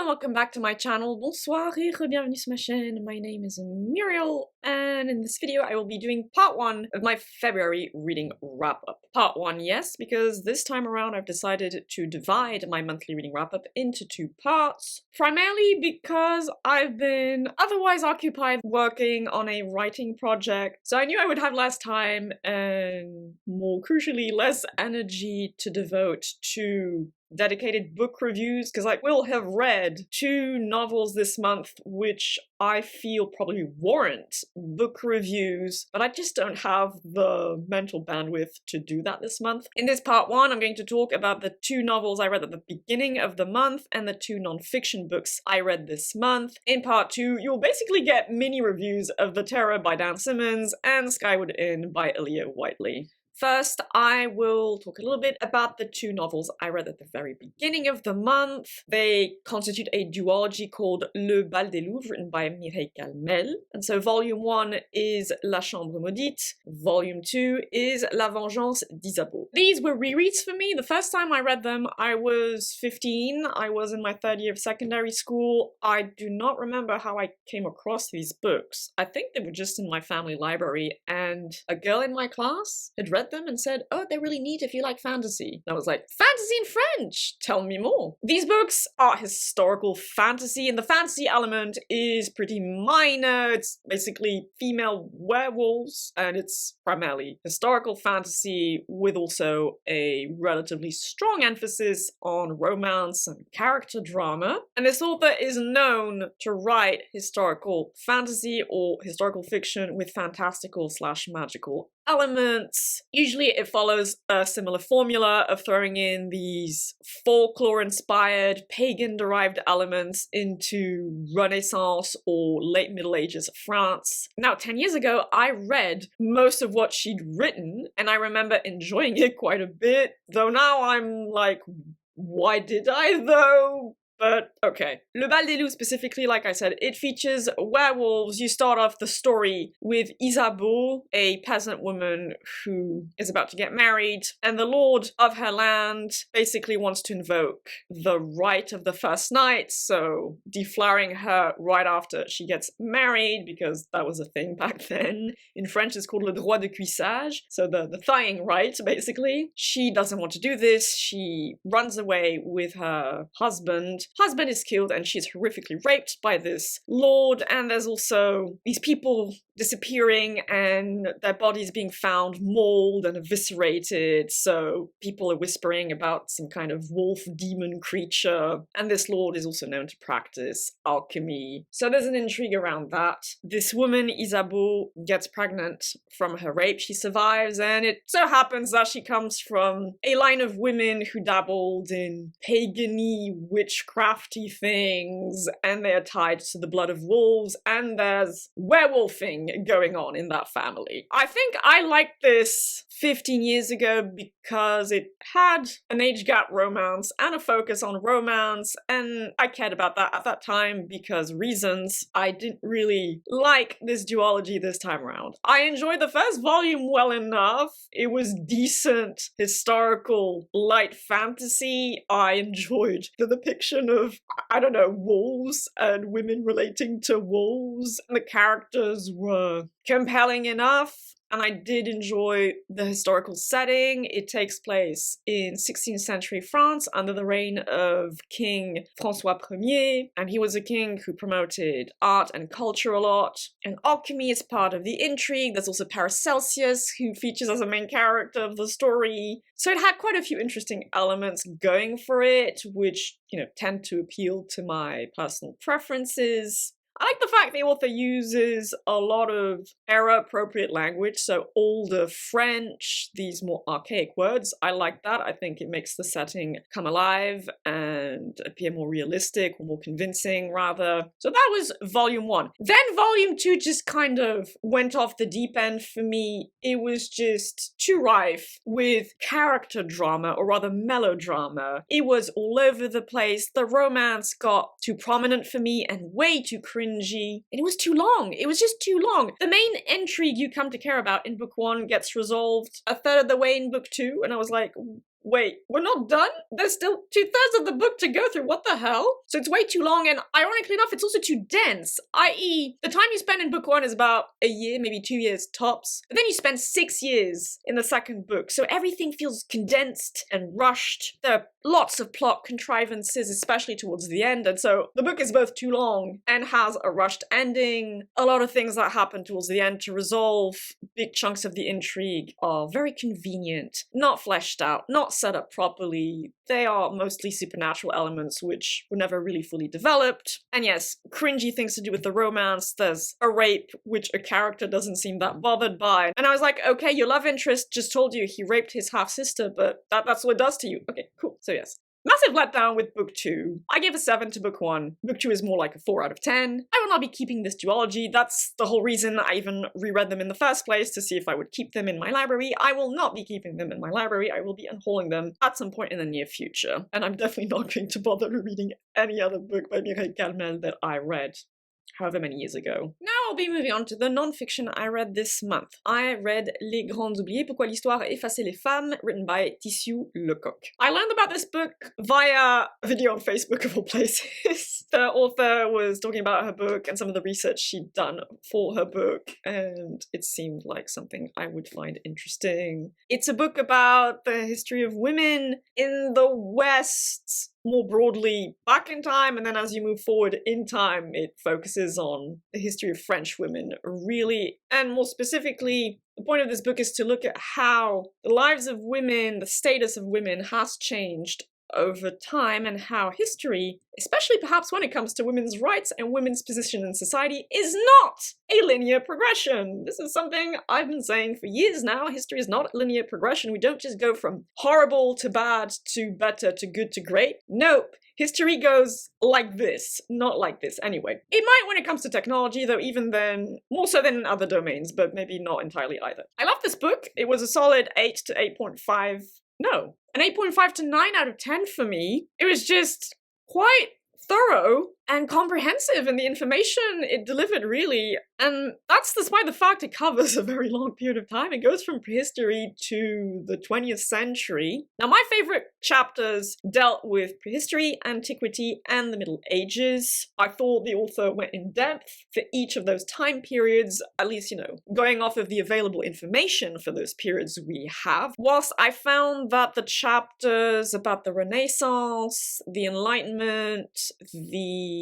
and welcome back to my channel. Bonsoir et bienvenue sur ma chaîne. My name is Mireille, and in this video I will be doing part 1 of my February reading wrap-up. Part 1, yes, because this time around I've decided to divide my monthly reading wrap-up into 2 parts. Primarily because I've been otherwise occupied working on a writing project, so I knew I would have less time and, more crucially, less energy to devote to dedicated book reviews, because I will have read 2 novels this month which I feel probably warrant book reviews, but I just don't have the mental bandwidth to do that this month. In this part 1, I'm going to talk about the 2 novels I read at the beginning of the month and the 2 non-fiction books I read this month. In part 2, you'll basically get mini reviews of The Terror by Dan Simmons and Skyward Inn by Aaliyah Whiteley. First, I will talk a little bit about the 2 novels I read at the very beginning of the month. They constitute a duology called Le Bal des Louves, written by Mireille Calmel. And so volume 1 is La Chambre Maudite, volume 2 is La Vengeance d'Isabeau. These were rereads for me. The first time I read them, I was 15. I was in my 3rd year of secondary school. I do not remember how I came across these books. I think they were just in my family library, and a girl in my class had read them and said, "Oh, they're really neat if you like fantasy." And I was like, fantasy in French? Tell me more. These books are historical fantasy, and the fantasy element is pretty minor. It's basically female werewolves, and it's primarily historical fantasy with also a relatively strong emphasis on romance and character drama. And this author is known to write historical fantasy or historical fiction with fantastical/magical elements. Usually it follows a similar formula of throwing in these folklore-inspired, pagan-derived elements into Renaissance or late Middle Ages France. Now, 10 years ago, I read most of what she'd written, and I remember enjoying it quite a bit, though now I'm like, why did I though? But okay. Le Bal des Loups specifically, like I said, it features werewolves. You start off the story with Isabeau, a peasant woman who is about to get married, and the lord of her land basically wants to invoke the right of the first night, so deflowering her right after she gets married, because that was a thing back then. In French it's called le droit de cuissage, so the thighing right, basically. She doesn't want to do this. She runs away with her husband. Husband is killed and she's horrifically raped by this lord, and there's also these people disappearing and their bodies being found mauled and eviscerated, so people are whispering about some kind of wolf demon creature, and this lord is also known to practice alchemy. So there's an intrigue around that. This woman, Isabeau, gets pregnant from her rape. She survives, and it so happens that she comes from a line of women who dabbled in pagan-y, witchcrafty things, and they are tied to the blood of wolves, and there's werewolfing going on in that family. I think I liked this 15 years ago because it had an age gap romance and a focus on romance, and I cared about that at that time because reasons. I didn't really like this duology this time around. I enjoyed the first volume well enough. It was decent historical light fantasy. I enjoyed the depiction of, I don't know, wolves and women relating to wolves. The characters were compelling enough, and I did enjoy the historical setting. It takes place in 16th century France under the reign of King François Ier, and he was a king who promoted art and culture a lot, and alchemy is part of the intrigue. There's also Paracelsus, who features as a main character of the story. So it had quite a few interesting elements going for it, which, you know, tend to appeal to my personal preferences. I like the fact the author uses a lot of era-appropriate language, so older French, these more archaic words. I like that. I think it makes the setting come alive and appear more realistic, or more convincing, rather. So that was volume 1. Then volume 2 just kind of went off the deep end for me. It was just too rife with character drama, or rather melodrama. It was all over the place. The romance got too prominent for me and way too cringy, and it was too long. It was just too long. The main intrigue you come to care about in book 1 gets resolved a third of the way in book 2, and I was like, wait, we're not done? There's still 2/3 of the book to go through, what the hell? So it's way too long, and ironically enough, it's also too dense, i.e. the time you spend in book 1 is about a year, maybe 2 years tops, but then you spend 6 years in the second book, so everything feels condensed and rushed. There are lots of plot contrivances, especially towards the end, and so the book is both too long and has a rushed ending. A lot of things that happen towards the end to resolve big chunks of the intrigue are very convenient, not fleshed out, not set up properly. They are mostly supernatural elements which were never really fully developed. And yes, cringy things to do with the romance. There's a rape which a character doesn't seem that bothered by. And I was like, okay, your love interest just told you he raped his half-sister, but that's what it does to you. Okay, cool. So yes. Massive letdown with book 2. I gave a 7 to book 1. Book 2 is more like a 4 out of 10. I will not be keeping this duology. That's the whole reason I even reread them in the first place, to see if I would keep them in my library. I will not be keeping them in my library. I will be unhauling them at some point in the near future. And I'm definitely not going to bother rereading any other book by Mireille Calmel that I read however many years ago. Now I'll be moving on to the non-fiction I read this month. I read Les Grandes Oubliées, Pourquoi l'Histoire a effacé les femmes, written by Titiou, Lecoq. I learned about this book via a video on Facebook of all places. The author was talking about her book and some of the research she'd done for her book, and it seemed like something I would find interesting. It's a book about the history of women in the West, more broadly back in time, and then as you move forward in time, it focuses on the history of French women, really. And more specifically, the point of this book is to look at how the lives of women, the status of women has changed over time, and how history, especially perhaps when it comes to women's rights and women's position in society, is not a linear progression. This is something I've been saying for years now. History is not a linear progression. We don't just go from horrible to bad to better to good to great. Nope. History goes like this, not like this anyway. It might when it comes to technology, though even then, more so than in other domains, but maybe not entirely either. I love this book. It was a solid 8 to 8.5. No, an 8.5 to 9 out of 10 for me. It was just quite thorough and comprehensive in the information it delivered, really. And that's despite the fact it covers a very long period of time. It goes from prehistory to the 20th century. Now, my favorite chapters dealt with prehistory, antiquity, and the Middle Ages. I thought the author went in depth for each of those time periods, at least, you know, going off of the available information for those periods we have. Whilst I found that the chapters about the Renaissance, the Enlightenment, the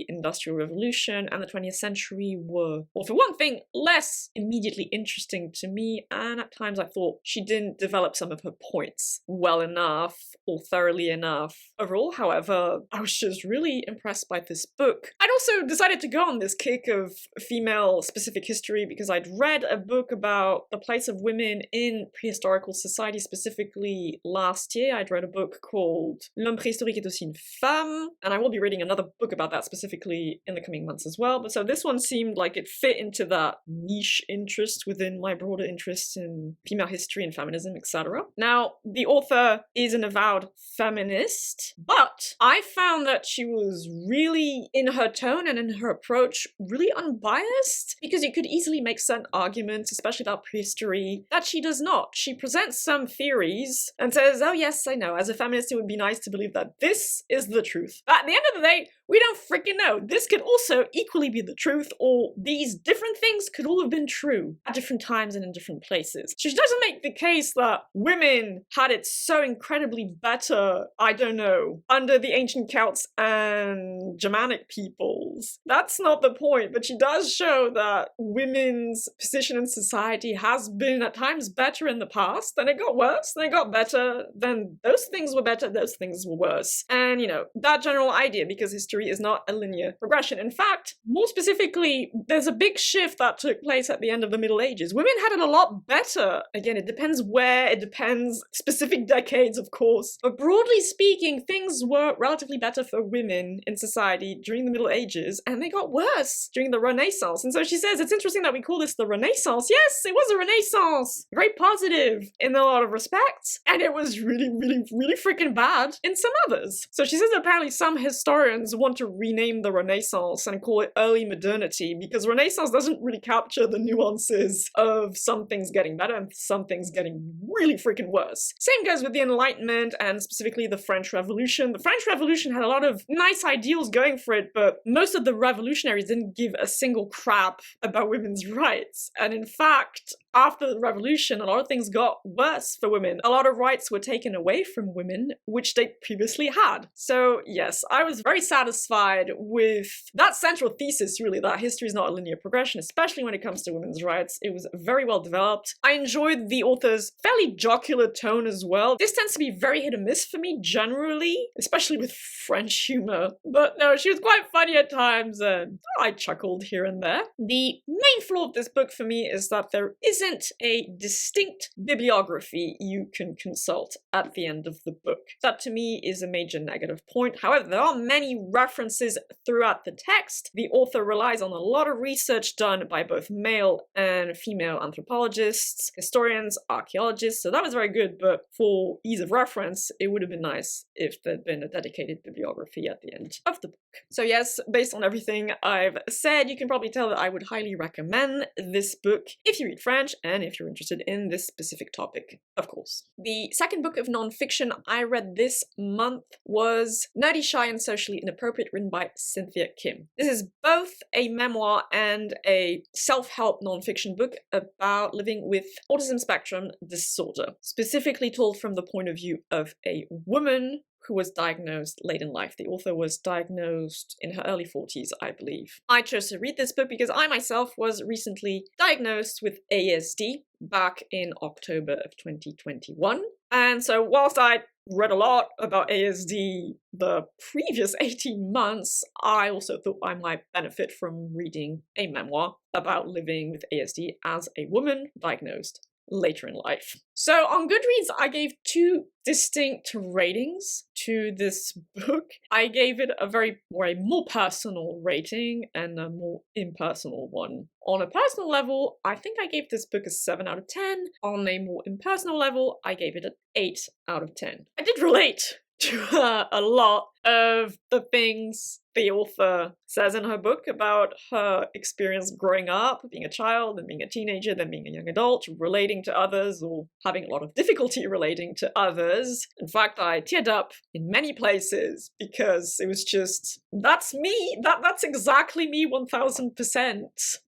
Industrial Revolution, and the 20th century were, well, for one thing, less immediately interesting to me, and at times I thought she didn't develop some of her points well enough or thoroughly enough. Overall, however, I was just really impressed by this book. I'd also decided to go on this kick of female-specific history because I'd read a book about the place of women in prehistorical society, specifically last year. I'd read a book called L'homme préhistorique est aussi une femme, and I will be reading another book about that specifically in the coming months as well. But so this one seemed like it fit into that niche interest within my broader interest in female history and feminism, etc. Now, the author is an avowed feminist, but I found that she was really, in her tone and in her approach, really unbiased, because you could easily make certain arguments, especially about prehistory, that she does not. She presents some theories and says, oh yes, I know, as a feminist it would be nice to believe that this is the truth. But at the end of the day, we don't freaking know. This could also equally be the truth, or these different things could all have been true at different times and in different places. She doesn't make the case that women had it so incredibly better, I don't know, under the ancient Celts and Germanic peoples. That's not the point, but she does show that women's position in society has been at times better in the past, then it got worse, then it got better, then those things were better, those things were worse. And, you know, that general idea, because history is not a linear progression. In fact, more specifically, there's a big shift that took place at the end of the Middle Ages. Women had it a lot better. Again, it depends where, it depends specific decades, of course. But broadly speaking, things were relatively better for women in society during the Middle Ages, and they got worse during the Renaissance. And so she says, it's interesting that we call this the Renaissance. Yes, it was a Renaissance. Very positive in a lot of respects. And it was really, really, really freaking bad in some others. So she says that apparently some historians want want to rename the Renaissance and call it early modernity, because Renaissance doesn't really capture the nuances of some things getting better and some things getting really freaking worse. Same goes with the Enlightenment and specifically the French Revolution. The French Revolution had a lot of nice ideals going for it, but most of the revolutionaries didn't give a single crap about women's rights. And in fact, after the revolution, a lot of things got worse for women. A lot of rights were taken away from women, which they previously had. So yes, I was very satisfied with that central thesis, really, that history is not a linear progression, especially when it comes to women's rights. It was very well developed. I enjoyed the author's fairly jocular tone as well. This tends to be very hit and miss for me generally, especially with French humor. But no, she was quite funny at times, and I chuckled here and there. The main flaw of this book for me is that there isn't a distinct bibliography you can consult at the end of the book. That to me is a major negative point. However, there are many references throughout the text. The author relies on a lot of research done by both male and female anthropologists, historians, archaeologists, so that was very good, but for ease of reference, it would have been nice if there'd been a dedicated bibliography at the end of the book. So yes, based on everything I've said, you can probably tell that I would highly recommend this book if you read French and if you're interested in this specific topic, of course. The second book of non-fiction I read this month was Nerdy, Shy and Socially Inappropriate, written by Cynthia Kim. This is both a memoir and a self-help non-fiction book about living with autism spectrum disorder, specifically told from the point of view of a woman who was diagnosed late in life. The author was diagnosed in her early 40s, I believe. I chose to read this book because I myself was recently diagnosed with ASD back in October of 2021. And so whilst I read a lot about ASD the previous 18 months, I also thought I might benefit from reading a memoir about living with ASD as a woman diagnosed later in life. So on Goodreads, I gave two distinct ratings to this book. I gave it a more personal rating and a more impersonal one. On a personal level, I think I gave this book a 7 out of 10. On a more impersonal level, I gave it an 8 out of 10. I did relate to a lot of the things the author says in her book about her experience growing up, being a child, then being a teenager, then being a young adult, relating to others, or having a lot of difficulty relating to others. In fact, I teared up in many places because it was just, that's me. That's exactly me 1000%.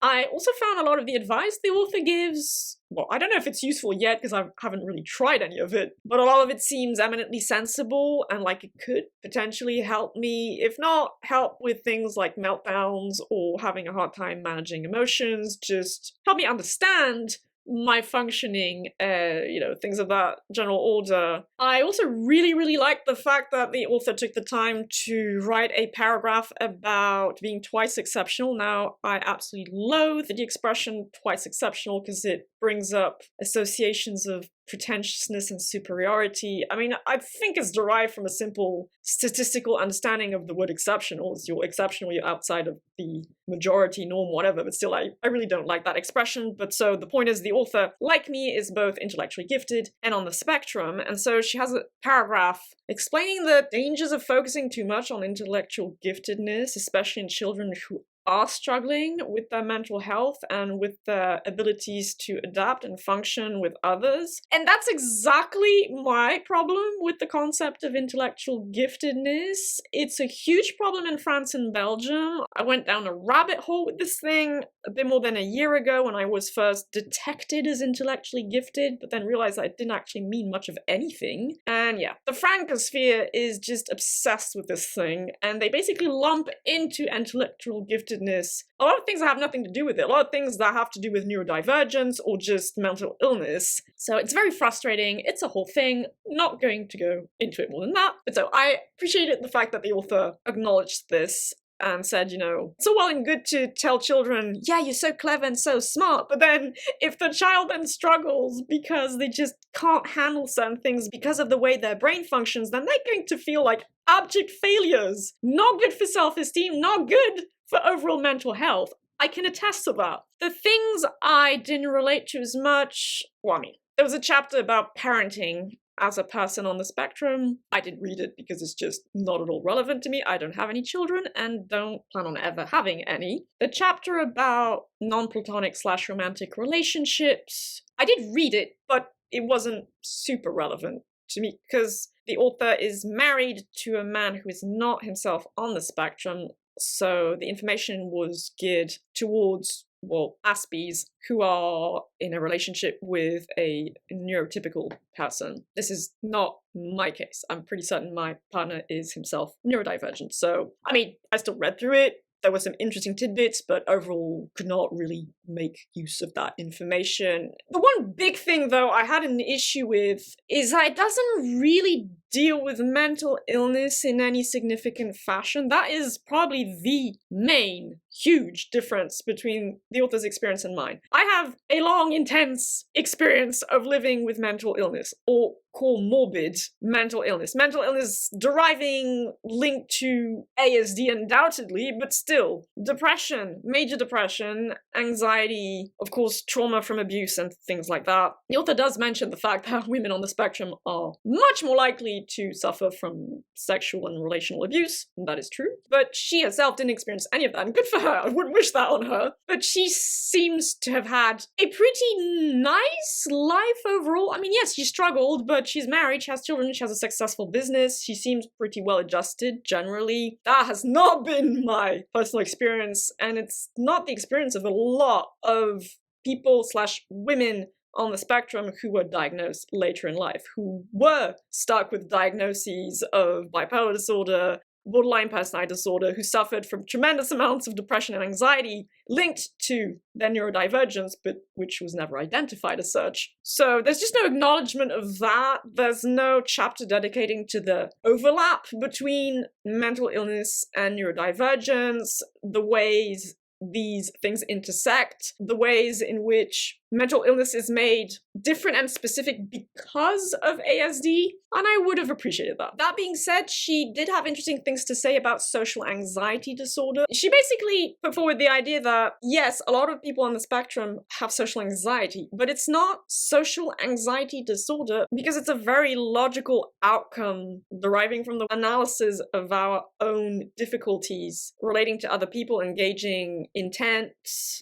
I also found a lot of the advice the author gives, well, I don't know if it's useful yet because I haven't really tried any of it, but a lot of it seems eminently sensible and like it could potentially help me, if not help with things like meltdowns or having a hard time managing emotions, just help me understand my functioning, things of that general order. I also really like the fact that the author took the time to write a paragraph about being twice exceptional. Now, I absolutely loathe the expression twice exceptional because it brings up associations of pretentiousness and superiority. I mean, I think it's derived from a simple statistical understanding of the word exceptional. It's you're exceptional, you're outside of the majority norm, whatever, but still, I really don't like that expression. But so the point is the author, like me, is both intellectually gifted and on the spectrum, and so she has a paragraph explaining the dangers of focusing too much on intellectual giftedness, especially in children who are struggling with their mental health and with their abilities to adapt and function with others. And that's exactly my problem with the concept of intellectual giftedness. It's a huge problem in France and Belgium. I went down a rabbit hole with this thing a bit more than a year ago when I was first detected as intellectually gifted, but then realized that it didn't actually mean much of anything. And yeah, the Francosphere is just obsessed with this thing, and they basically lump into intellectual giftedness a lot of things that have nothing to do with it, a lot of things that have to do with neurodivergence or just mental illness. So it's very frustrating, it's a whole thing, not going to go into it more than that. But so I appreciated the fact that the author acknowledged this and said, it's all well and good to tell children, yeah, you're so clever and so smart, but then if the child then struggles because they just can't handle certain things because of the way their brain functions, then they're going to feel like abject failures. Not good for self-esteem, not good for overall mental health. I can attest to that. The things I didn't relate to as much, there was a chapter about parenting as a person on the spectrum. I did read it because it's just not at all relevant to me. I don't have any children and don't plan on ever having any. The chapter about non-platonic / romantic relationships, I did read it, but it wasn't super relevant to me because the author is married to a man who is not himself on the spectrum, so the information was geared towards, well, Aspies who are in a relationship with a neurotypical person. This is not my case. I'm pretty certain my partner is himself neurodivergent. So, I mean, I still read through it. There were some interesting tidbits, but overall could not really make use of that information. The one big thing, though, I had an issue with is that it doesn't really deal with mental illness in any significant fashion. That is probably the main huge difference between the author's experience and mine. I have a long, intense experience of living with mental illness, or comorbid mental illness. Mental illness deriving linked to ASD undoubtedly, but still. Depression, major depression, anxiety, of course, trauma from abuse and things like that. The author does mention the fact that women on the spectrum are much more likely to suffer from sexual and relational abuse. That is true. But she herself didn't experience any of that, and good for her. I wouldn't wish that on her. But she seems to have had a pretty nice life overall. I mean, yes, she struggled, but she's married, she has children, she has a successful business, she seems pretty well adjusted generally. That has not been my personal experience, and it's not the experience of a lot of people / women on the spectrum who were diagnosed later in life, who were stuck with diagnoses of bipolar disorder, borderline personality disorder, who suffered from tremendous amounts of depression and anxiety linked to their neurodivergence, but which was never identified as such. So there's just no acknowledgement of that. There's no chapter dedicating to the overlap between mental illness and neurodivergence, the ways these things intersect, the ways in which mental illness is made different and specific because of ASD, and I would have appreciated that. That being said, she did have interesting things to say about social anxiety disorder. She basically put forward the idea that, yes, a lot of people on the spectrum have social anxiety, but it's not social anxiety disorder because it's a very logical outcome deriving from the analysis of our own difficulties relating to other people, engaging intent,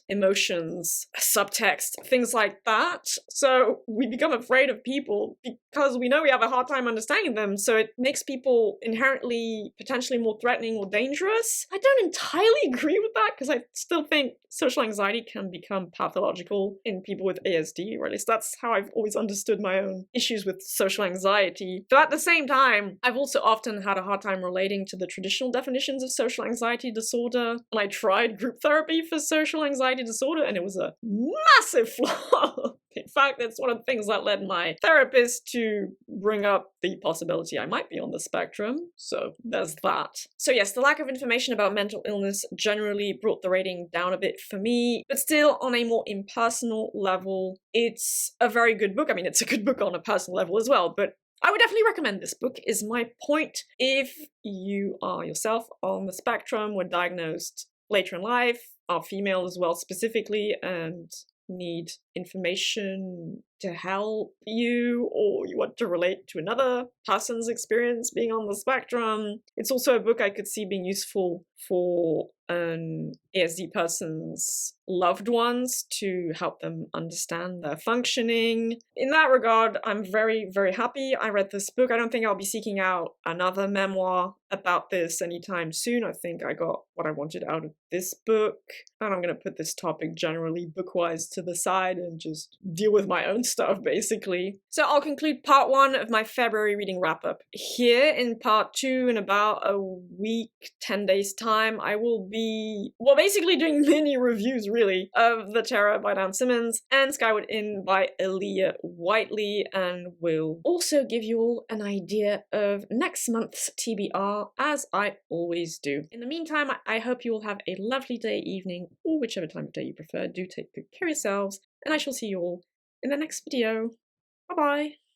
emotions, subtext, things like that. So we become afraid of people because we know we have a hard time understanding them, so it makes people inherently potentially more threatening or dangerous. I don't entirely agree with that because I still think social anxiety can become pathological in people with ASD, or at least that's how I've always understood my own issues with social anxiety. But at the same time, I've also often had a hard time relating to the traditional definitions of social anxiety disorder, and I tried group therapy for social anxiety disorder, and it was a massive flaw. In fact, that's one of the things that led my therapist to bring up the possibility I might be on the spectrum. So there's that. So yes, the lack of information about mental illness generally brought the rating down a bit for me, but still on a more impersonal level, it's a very good book. I mean, it's a good book on a personal level as well, but I would definitely recommend this book, is my point. If you are yourself on the spectrum, were diagnosed later in life, are female as well specifically, and need information to help you, or you want to relate to another person's experience being on the spectrum. It's also a book I could see being useful for an ASD person's loved ones to help them understand their functioning. In that regard, I'm very, very happy I read this book. I don't think I'll be seeking out another memoir about this anytime soon. I think I got what I wanted out of this book, and I'm going to put this topic generally book-wise to the side and just deal with my own stuff, basically. So I'll conclude part 1 of my February reading wrap-up here. In part 2, in about a week, 10 days time, I will be, well, basically doing mini reviews, really, of The Terror by Dan Simmons and Skyward Inn by Aaliyah Whiteley, and will also give you all an idea of next month's TBR, as I always do. In the meantime, I hope you all have a lovely day, evening, or whichever time of day you prefer. Do take good care of yourselves, and I shall see you all in the next video. Bye bye!